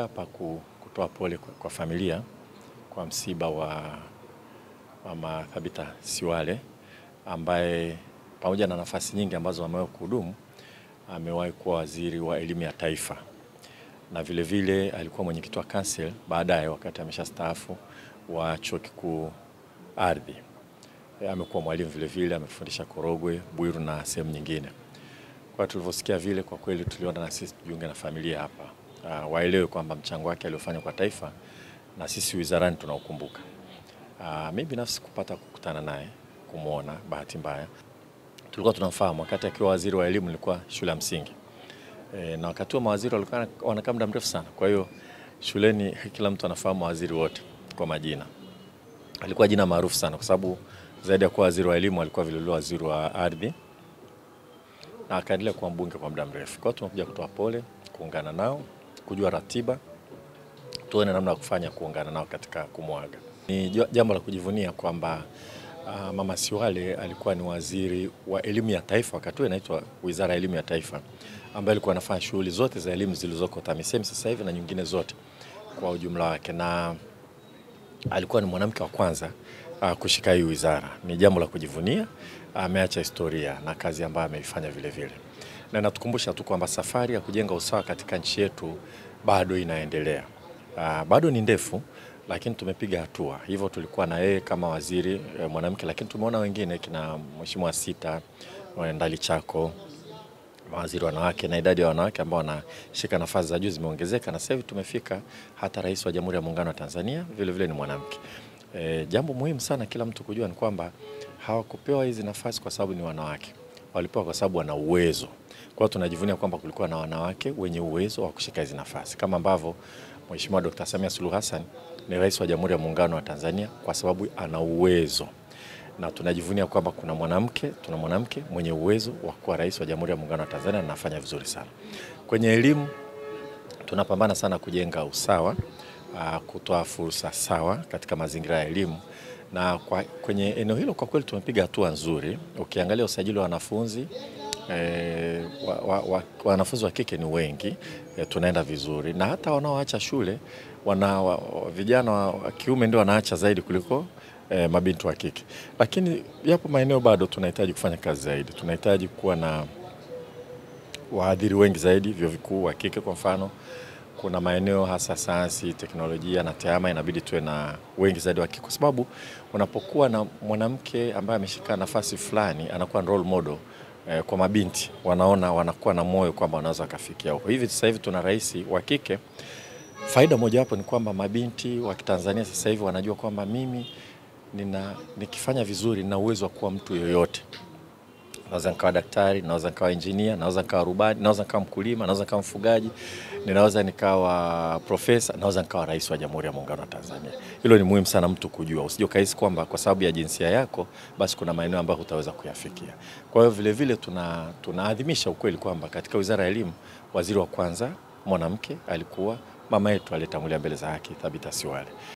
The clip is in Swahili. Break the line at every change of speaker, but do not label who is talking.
hapa kutoa pole kwa familia kwa msiba wa Mama Thabita Siwale ambaye pamoja na nafasi nyingi ambazo amewahi kuhudumu, amewahi kuwa waziri wa elimu ya taifa na vile vile alikuwa mwenyekiti wa council baadaye wakati ameshastaafu wa Chuo Kikuu Ardhi. Amekuwa mwalimu vile vile, amefundisha Korogwe, Bwiru na sehemu nyingine. Kwa tulivyosikia vile, kwa kweli tuliona na sisi tujiunge na familia hapa. Waelewe kwamba mchango wake aliofanya kwa taifa na sisi wizarani tunaukumbuka. Mimi binafsi kupata kukutana naye, kumuona bahati mbaya. Tulikuwa tunamfahamu wakati akiwa waziri wa elimu, nilikuwa shule ya msingi. Na wakati wa mawaziri walikuwa wanakaa muda mrefu sana. Kwa hiyo shuleni kila mtu anafahamu waziri wote kwa majina. Alikuwa jina maarufu sana kwa sababu zaidi ya kuwa waziri wa elimu alikuwa vile vile waziri wa ardhi na akaendelea kuwa mbunge kwa muda mrefu. Kwa hiyo tumekuja kutoa pole, kuungana nao, kujua ratiba, tuone namna ya kufanya kuungana nao katika kumwaga. Ni jambo la kujivunia kwamba Mama Siwale alikuwa ni waziri wa elimu ya taifa, wakati huo inaitwa Wizara ya Elimu ya Taifa, ambaye alikuwa anafanya shughuli zote za elimu zilizoko TAMISEMI sasa hivi na nyingine zote kwa ujumla wake, na alikuwa ni mwanamke wa kwanza kushika hii wizara. Ni jambo la kujivunia, ameacha historia na kazi ambayo ameifanya vile vile. Na natukumbusha tu kwamba safari ya kujenga usawa katika nchi yetu bado inaendelea. Bado ni ndefu, lakini tumepiga hatua. Hivyo tulikuwa na yeye kama waziri mwanamke, lakini tumeona wengine kina Mheshimiwa Sita, Ndalichako, mawaziri wanawake, na idadi ya wanawake ambao wanashika nafasi za juu zimeongezeka, na sasa hivi tumefika hata Rais wa Jamhuri ya Muungano wa Tanzania vile vile ni mwanamke. Jambo muhimu sana kila mtu kujua ni kwamba hawakupewa hizi nafasi kwa sababu ni wanawake. Walipewa kwa sababu wana uwezo. Kwa hiyo tunajivunia kwamba kulikuwa na wanawake wenye uwezo wa kushika hizi nafasi. Kama ambavyo Mheshimiwa Dr. Samia Suluhu Hassan ni Rais wa Jamhuri ya Muungano wa Tanzania kwa sababu ana uwezo. Na tunajivunia kwamba tuna mwanamke mwenye uwezo wa kuwa Rais wa Jamhuri ya Muungano wa Tanzania na anafanya vizuri sana. Kwenye elimu tunapambana sana kujenga usawa, kutoa fursa sawa katika mazingira ya elimu, na kwenye eneo hilo kwa kweli tumepiga hatua nzuri. Ukiangalia usajili wa wanafunzi wanafunzi wa kike ni wengi, tunaenda vizuri, na hata wanaoacha shule vijana wa kiume ndio wanaacha zaidi kuliko mabinti wa kike. Lakini yapo maeneo bado tunahitaji kufanya kazi zaidi. Tunahitaji kuwa na wahadhiri wengi zaidi vyuo vikuu wa kike. Kwa mfano, kuna maeneo hasa sayansi, teknolojia na tehama inabidi tuwe na wengi zaidi wa kike, kwa sababu unapokuwa na mwanamke ambaye ameshika nafasi fulani anakuwa role model kwa mabinti, wanakuwa na moyo kwamba wanaweza kufikia huko. Hivi sasa hivi tuna rais wa kike. Faida moja hapo ni kwamba mabinti wa Kitanzania sasa hivi wanajua kwamba mimi nikifanya vizuri na uwezo wa kuwa mtu yoyote. Naweza nikawa daktari, naweza nikawa engineer, naweza nikawa rubani, naweza nikawa mkulima, naweza nikawa mfugaji, ninaweza nikawa profesa, naweza nikawa rais wa Jamhuri ya Muungano wa Tanzania. Hilo ni muhimu sana mtu kujua. Usije ukahisi kwamba kwa sababu ya jinsia yako basi kuna maeneo ambayo hutaweza kuyafikia. Kwa hiyo vile vile tunaadhimisha ukweli kwamba katika Wizara ya Elimu waziri wa kwanza mwanamke alikuwa mama yetu aliyetangulia mbele za haki, Thabita Siwale.